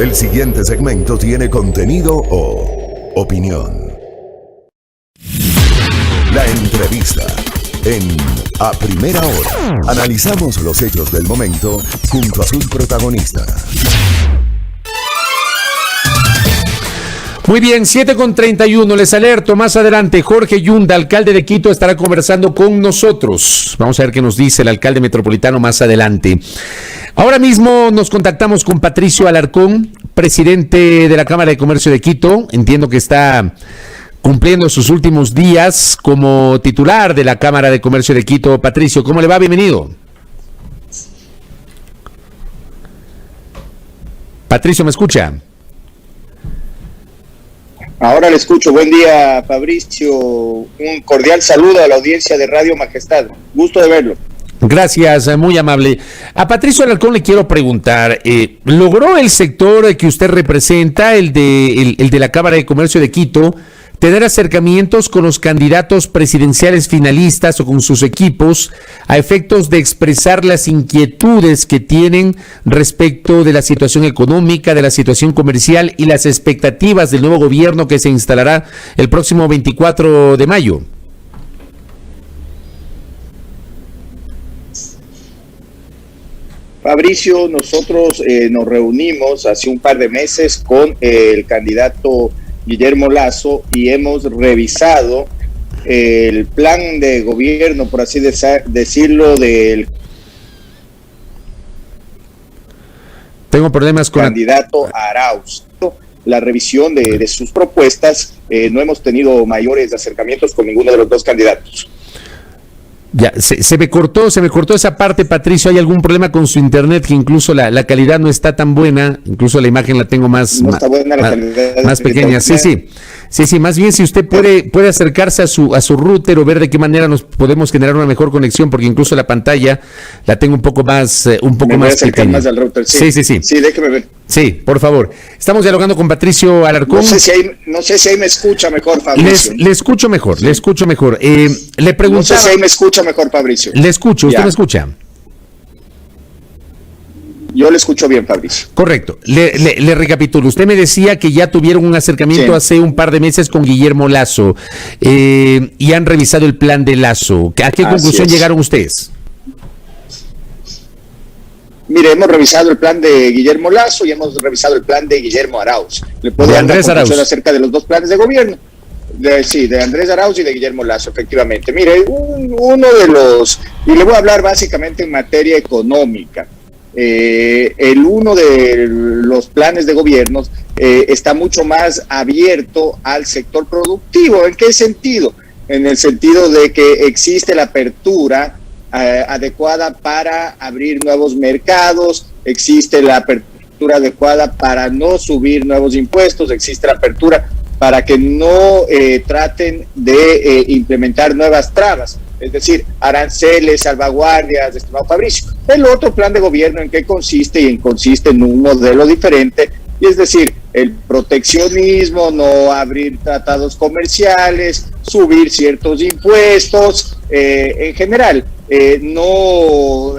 El siguiente segmento tiene contenido o opinión. La entrevista en A Primera Hora. Analizamos los hechos del momento junto a sus protagonistas. Muy bien, 7:31, les alerto, más adelante Jorge Yunda, alcalde de Quito, estará conversando con nosotros. Vamos a ver qué nos dice el alcalde metropolitano más adelante. Ahora mismo nos contactamos con Patricio Alarcón, presidente de la Cámara de Comercio de Quito. Entiendo que está cumpliendo sus últimos días como titular de la Cámara de Comercio de Quito. Patricio, ¿cómo le va? Bienvenido. Patricio, ¿me escucha? Ahora le escucho. Buen día, Fabricio. Un cordial saludo a la audiencia de Radio Majestad. Gusto de verlo. Gracias, muy amable. A Patricio Alarcón le quiero preguntar, ¿logró el sector que usted representa, el de la Cámara de Comercio de Quito, tener acercamientos con los candidatos presidenciales finalistas o con sus equipos a efectos de expresar las inquietudes que tienen respecto de la situación económica, de la situación comercial y las expectativas del nuevo gobierno que se instalará el próximo 24 de mayo? Fabricio, nosotros nos reunimos hace un par de meses con el candidato Guillermo Lasso y hemos revisado el plan de gobierno, por así decirlo, del Tengo problemas con candidato Arauz. La revisión de sus propuestas, no hemos tenido mayores acercamientos con ninguno de los dos candidatos. Ya, se me cortó esa parte, Patricio. ¿Hay algún problema con su internet que incluso la calidad no está tan buena? Incluso la imagen la tengo más pequeña. Sí, más bien si usted puede acercarse a su router o ver de qué manera nos podemos generar una mejor conexión, porque incluso la pantalla la tengo un poco más pequeña. Más al router, sí. Sí, déjeme ver. Sí, por favor. Estamos dialogando con Patricio Alarcón. No sé si ahí me escucha mejor, Fabricio. Le escucho mejor. Le preguntaba. No sé si ahí me escucha mejor, Fabricio. Le escucho, ¿usted me escucha? Yo le escucho bien, Fabricio. Correcto. Le recapitulo. Usted me decía que ya tuvieron un acercamiento hace un par de meses con Guillermo Lasso y han revisado el plan de Lasso. ¿A qué conclusión llegaron ustedes? Mire, hemos revisado el plan de Guillermo Lasso y hemos revisado el plan de Guillermo Arauz. Le puedo dar una conclusión acerca de los dos planes de gobierno. De Andrés Arauz y de Guillermo Lasso, efectivamente. Mire, uno de los, y le voy a hablar básicamente en materia económica. Uno de los planes de gobierno está mucho más abierto al sector productivo. ¿En qué sentido? En el sentido de que existe la apertura adecuada para abrir nuevos mercados, existe la apertura adecuada para no subir nuevos impuestos, existe la apertura para que no traten de implementar nuevas trabas, es decir, aranceles, salvaguardias, estimado Fabricio. El otro plan de gobierno, ¿en qué consiste? Consiste en un modelo diferente, y es decir, el proteccionismo, no abrir tratados comerciales, subir ciertos impuestos, en general, no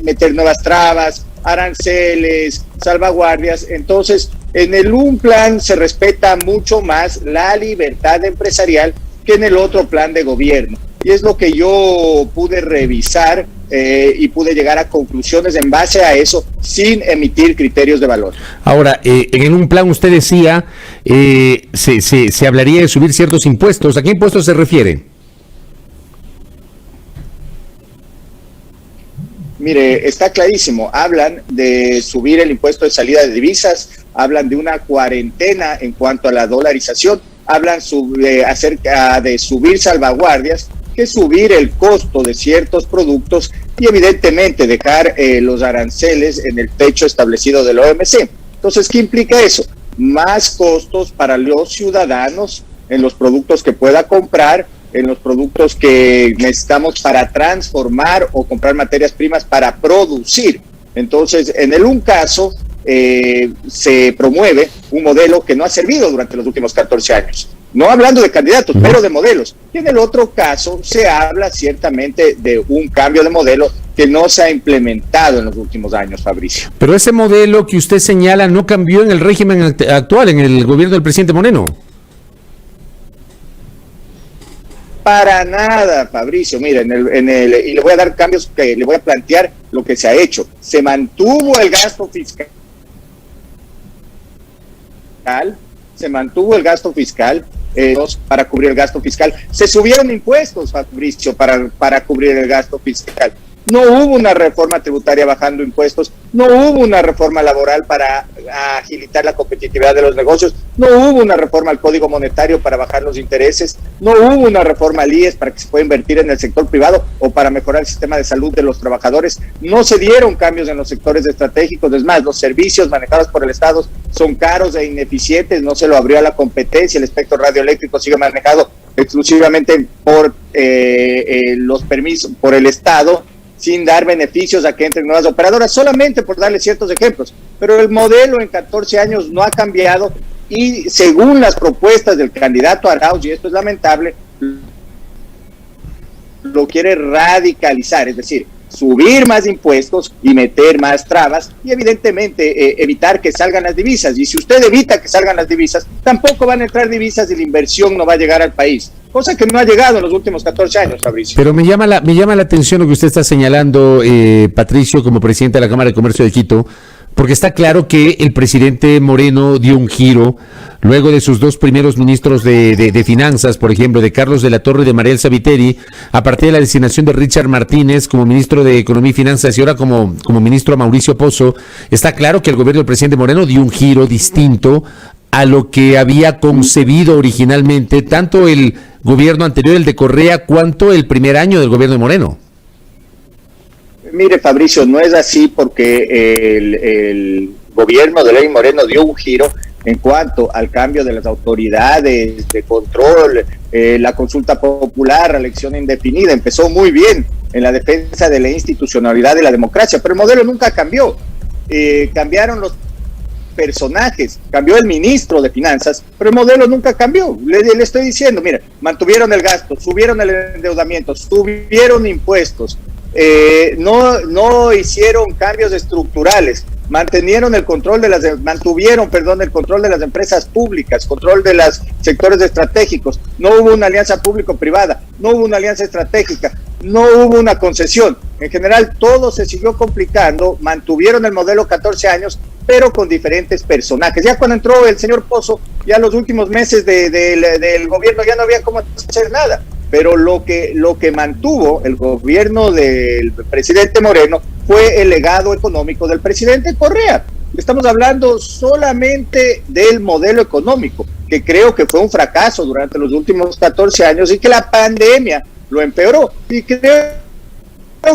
meter nuevas trabas, aranceles, salvaguardias. Entonces, en un plan se respeta mucho más la libertad empresarial que en el otro plan de gobierno. Y es lo que yo pude revisar y pude llegar a conclusiones en base a eso, sin emitir criterios de valor. Ahora, en un plan usted decía, se hablaría de subir ciertos impuestos. ¿A qué impuestos se refiere? Mire, está clarísimo. Hablan de subir el impuesto de salida de divisas, hablan de una cuarentena en cuanto a la dolarización, hablan acerca de subir salvaguardias, que subir el costo de ciertos productos y evidentemente dejar los aranceles en el techo establecido del OMC. Entonces, ¿qué implica eso? Más costos para los ciudadanos en los productos que pueda comprar, en los productos que necesitamos para transformar o comprar materias primas para producir. Entonces, en un caso, se promueve un modelo que no ha servido durante los últimos 14 años. no hablando de candidatos, pero de modelos. Y en el otro caso se habla ciertamente de un cambio de modelo que no se ha implementado en los últimos años, Fabricio. Pero ese modelo que usted señala no cambió en el régimen actual, en el gobierno del presidente Moreno. Para nada, Fabricio. Mira, y le voy a dar cambios que le voy a plantear lo que se ha hecho. Se mantuvo el gasto fiscal. Para cubrir el gasto fiscal. Se subieron impuestos, Fabricio, para cubrir el gasto fiscal. No hubo una reforma tributaria bajando impuestos, no hubo una reforma laboral para agilitar la competitividad de los negocios, no hubo una reforma al Código Monetario para bajar los intereses, no hubo una reforma al IES para que se pueda invertir en el sector privado o para mejorar el sistema de salud de los trabajadores. No se dieron cambios en los sectores estratégicos. Es más, los servicios manejados por el Estado son caros e ineficientes, no se lo abrió a la competencia. El espectro radioeléctrico sigue manejado exclusivamente por los permisos, por el Estado, sin dar beneficios a que entren nuevas operadoras, solamente por darle ciertos ejemplos. Pero el modelo en 14 años no ha cambiado y según las propuestas del candidato Arauz, y esto es lamentable, lo quiere radicalizar, es decir, subir más impuestos y meter más trabas y evidentemente evitar que salgan las divisas. Y si usted evita que salgan las divisas, tampoco van a entrar divisas y la inversión no va a llegar al país. Cosa que no ha llegado en los últimos 14 años, Fabricio. Pero me llama la atención lo que usted está señalando, Patricio, como presidente de la Cámara de Comercio de Quito, porque está claro que el presidente Moreno dio un giro luego de sus dos primeros ministros de finanzas, por ejemplo, de Carlos de la Torre y de Mariel Sabiteri, a partir de la designación de Richard Martínez como ministro de Economía y Finanzas y ahora como ministro Mauricio Pozo. Está claro que el gobierno del presidente Moreno dio un giro distinto a lo que había concebido originalmente tanto el gobierno anterior, el de Correa, cuanto el primer año del gobierno de Moreno. Mire, Fabricio, no es así porque el gobierno de Lenín Moreno dio un giro en cuanto al cambio de las autoridades de control, la consulta popular, la elección indefinida. Empezó muy bien en la defensa de la institucionalidad de la democracia, pero el modelo nunca cambió. Cambiaron los personajes, cambió el ministro de Finanzas, pero el modelo nunca cambió. Le estoy diciendo, mire, mantuvieron el gasto, subieron el endeudamiento, subieron impuestos, no hicieron cambios estructurales, mantuvieron el control de las empresas públicas, control de los sectores estratégicos, no hubo una alianza público-privada, no hubo una alianza estratégica, no hubo una concesión. En general todo se siguió complicando, mantuvieron el modelo 14 años, pero con diferentes personajes. Ya cuando entró el señor Pozo, ya los últimos meses del gobierno ya no había cómo hacer nada. Pero lo que mantuvo el gobierno del presidente Moreno fue el legado económico del presidente Correa. Estamos hablando solamente del modelo económico, que creo que fue un fracaso durante los últimos 14 años y que la pandemia lo empeoró. Y creo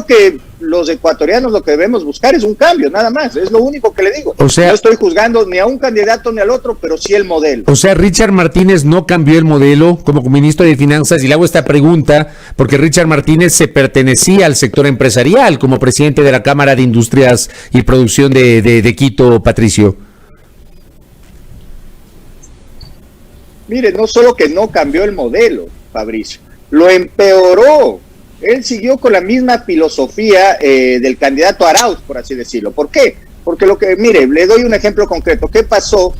que los ecuatorianos lo que debemos buscar es un cambio, nada más, es lo único que le digo. O sea, no estoy juzgando ni a un candidato ni al otro, pero sí el modelo. O sea, Richard Martínez no cambió el modelo como ministro de Finanzas, y le hago esta pregunta porque Richard Martínez se pertenecía al sector empresarial como presidente de la Cámara de Industrias y Producción de Quito, Patricio. Mire, no solo que no cambió el modelo, Fabricio, lo empeoró. Él siguió con la misma filosofía del candidato Arauz, por así decirlo. ¿Por qué? Porque mire, le doy un ejemplo concreto. ¿Qué pasó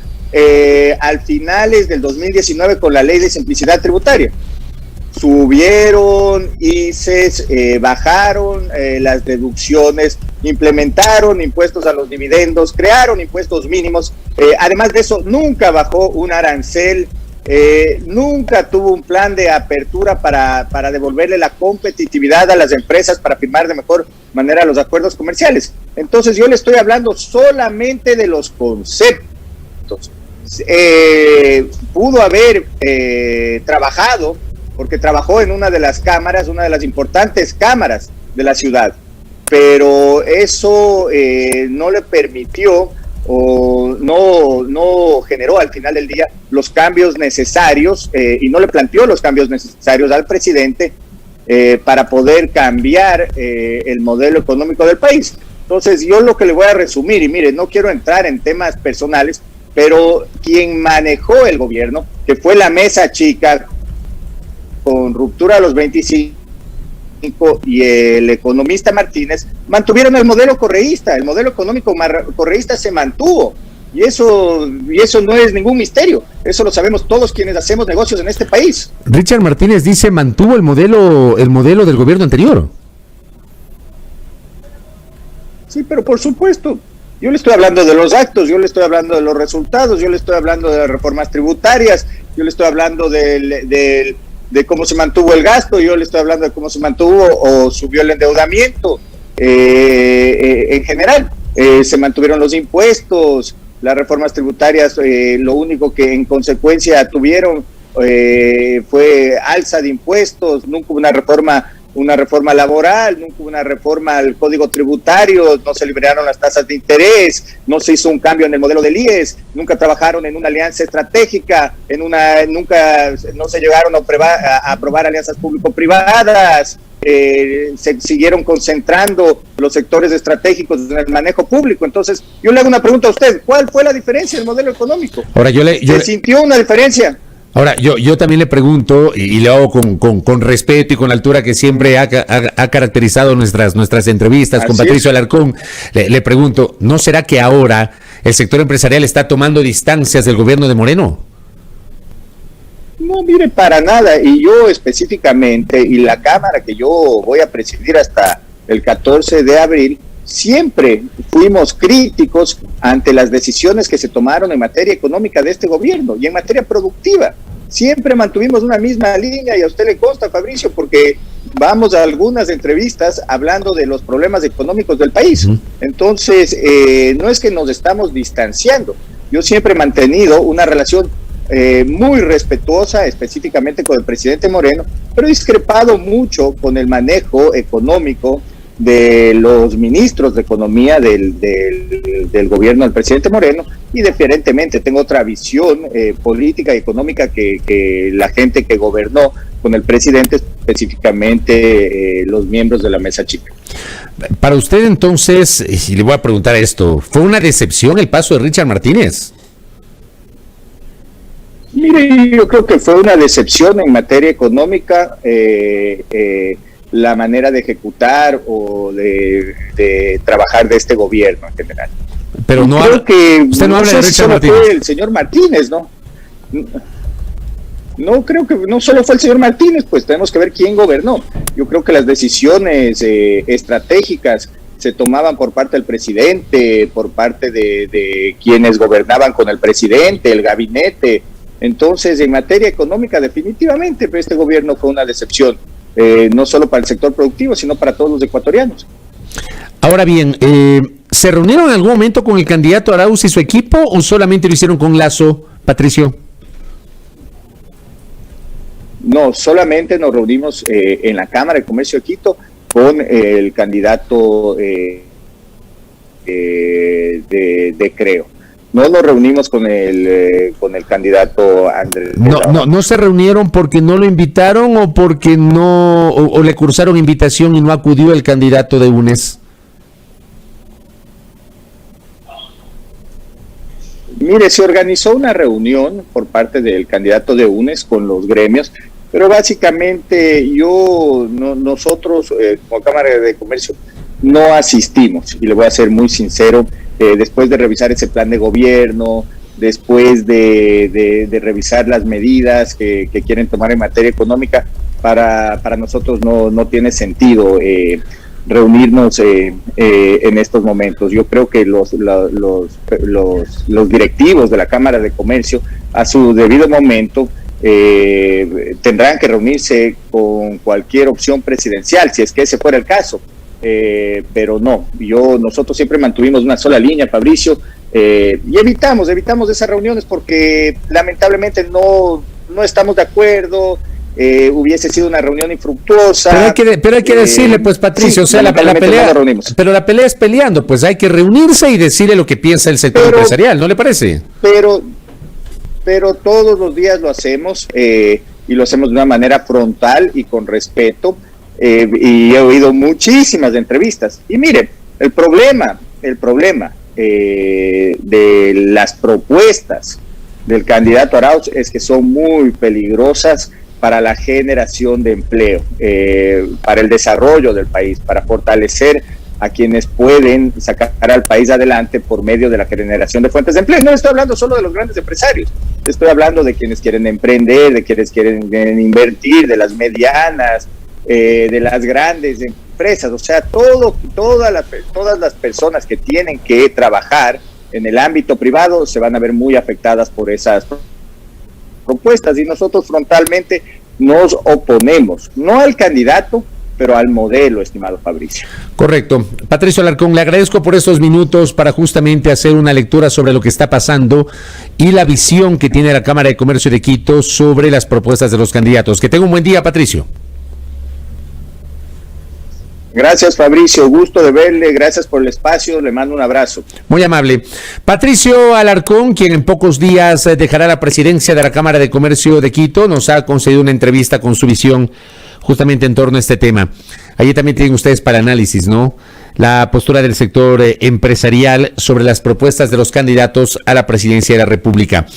al finales del 2019 con la ley de simplicidad tributaria? Subieron ICES, bajaron las deducciones, implementaron impuestos a los dividendos, crearon impuestos mínimos. Además de eso, nunca bajó un arancel. Nunca tuvo un plan de apertura para devolverle la competitividad a las empresas para firmar de mejor manera los acuerdos comerciales. Entonces yo le estoy hablando solamente de los conceptos. Pudo haber trabajado, porque trabajó en una de las cámaras, una de las importantes cámaras de la ciudad, pero eso no le permitió o no generó al final del día los cambios necesarios y no le planteó los cambios necesarios al presidente para poder cambiar el modelo económico del país. Entonces yo lo que le voy a resumir, y mire, no quiero entrar en temas personales, pero quien manejó el gobierno, que fue la mesa chica, con ruptura a los 25, y el economista Martínez, mantuvieron el modelo correísta. El modelo económico correísta se mantuvo, y eso no es ningún misterio, eso lo sabemos todos quienes hacemos negocios en este país. Richard Martínez dice mantuvo el modelo del gobierno anterior. Sí, pero por supuesto, yo le estoy hablando de los actos, yo le estoy hablando de los resultados, yo le estoy hablando de las reformas tributarias, yo le estoy hablando de cómo se mantuvo el gasto, yo le estoy hablando de cómo se mantuvo o subió el endeudamiento. En general, se mantuvieron los impuestos, las reformas tributarias, lo único que en consecuencia tuvieron fue alza de impuestos, nunca hubo una reforma laboral, nunca hubo una reforma al código tributario, no se liberaron las tasas de interés, no se hizo un cambio en el modelo del IES, nunca trabajaron en una alianza estratégica, nunca no se llegaron a aprobar alianzas público-privadas, se siguieron concentrando los sectores estratégicos en el manejo público. Entonces, yo le hago una pregunta a usted, ¿cuál fue la diferencia en el modelo económico? Ahora ¿Se sintió una diferencia? Ahora, yo también le pregunto, y le hago con respeto y con altura que siempre ha caracterizado nuestras entrevistas. Así con Patricio Alarcón, le pregunto, ¿no será que ahora el sector empresarial está tomando distancias del gobierno de Moreno? No, mire, para nada, y yo específicamente, y la Cámara que yo voy a presidir hasta el 14 de abril, siempre fuimos críticos ante las decisiones que se tomaron en materia económica de este gobierno y en materia productiva. Siempre mantuvimos una misma línea, y a usted le consta, Fabricio, porque vamos a algunas entrevistas hablando de los problemas económicos del país. Entonces, no es que nos estamos distanciando. Yo siempre he mantenido una relación muy respetuosa, específicamente con el presidente Moreno, pero he discrepado mucho con el manejo económico de los ministros de economía del gobierno del presidente Moreno, y diferentemente tengo otra visión política y económica que la gente que gobernó con el presidente, específicamente los miembros de la mesa chica. Para usted entonces, y le voy a preguntar esto, ¿fue una decepción el paso de Richard Martínez? Mire, yo creo que fue una decepción en materia económica, la manera de ejecutar o de trabajar de este gobierno en general. Pero no creo que usted no habla de Richard Martínez. Fue el señor Martínez, ¿no? No creo que no solo fue el señor Martínez, pues tenemos que ver quién gobernó. Yo creo que las decisiones estratégicas se tomaban por parte del presidente, por parte de quienes gobernaban con el presidente, el gabinete. Entonces, en materia económica, definitivamente, este gobierno fue una decepción, no solo para el sector productivo, sino para todos los ecuatorianos. Ahora bien, ¿se reunieron en algún momento con el candidato Arauz y su equipo o solamente lo hicieron con Lazo, Patricio? No, solamente nos reunimos en la Cámara de Comercio de Quito con el candidato de Creo. No nos reunimos con el candidato Andrés. No se reunieron porque no lo invitaron o porque o le cursaron invitación y no acudió el candidato de UNES. Mire, se organizó una reunión por parte del candidato de UNES con los gremios, pero básicamente nosotros como Cámara de Comercio no asistimos, y le voy a ser muy sincero. Después de revisar ese plan de gobierno, después de revisar las medidas que quieren tomar en materia económica, para nosotros no tiene sentido reunirnos en estos momentos. Yo creo que los directivos de la Cámara de Comercio, a su debido momento, tendrán que reunirse con cualquier opción presidencial, si es que ese fuera el caso. Pero no, nosotros siempre mantuvimos una sola línea, Fabricio, y evitamos esas reuniones porque lamentablemente no estamos de acuerdo. Hubiese sido una reunión infructuosa. Pero hay que decirle, pues, Patricio, sí, o sea, la pelea, pero la pelea es peleando, pues hay que reunirse y decirle lo que piensa el sector empresarial, ¿no le parece? Pero todos los días lo hacemos, y lo hacemos de una manera frontal y con respeto. Y he oído muchísimas entrevistas. Y mire, el problema de las propuestas del candidato Arauz es que son muy peligrosas para la generación de empleo, para el desarrollo del país, para fortalecer a quienes pueden sacar al país adelante por medio de la generación de fuentes de empleo. No estoy hablando solo de los grandes empresarios, estoy hablando de quienes quieren emprender, de quienes quieren invertir, de las medianas, de las grandes empresas, o sea, todas las personas que tienen que trabajar en el ámbito privado se van a ver muy afectadas por esas propuestas, y nosotros frontalmente nos oponemos, no al candidato, pero al modelo, estimado Fabricio. Correcto. Patricio Alarcón, le agradezco por estos minutos para justamente hacer una lectura sobre lo que está pasando y la visión que tiene la Cámara de Comercio de Quito sobre las propuestas de los candidatos. Que tenga un buen día, Patricio. Gracias, Fabricio, gusto de verle, gracias por el espacio, le mando un abrazo. Muy amable. Patricio Alarcón, quien en pocos días dejará la presidencia de la Cámara de Comercio de Quito, nos ha concedido una entrevista con su visión justamente en torno a este tema. Allí también tienen ustedes para análisis, ¿no?, la postura del sector empresarial sobre las propuestas de los candidatos a la presidencia de la República.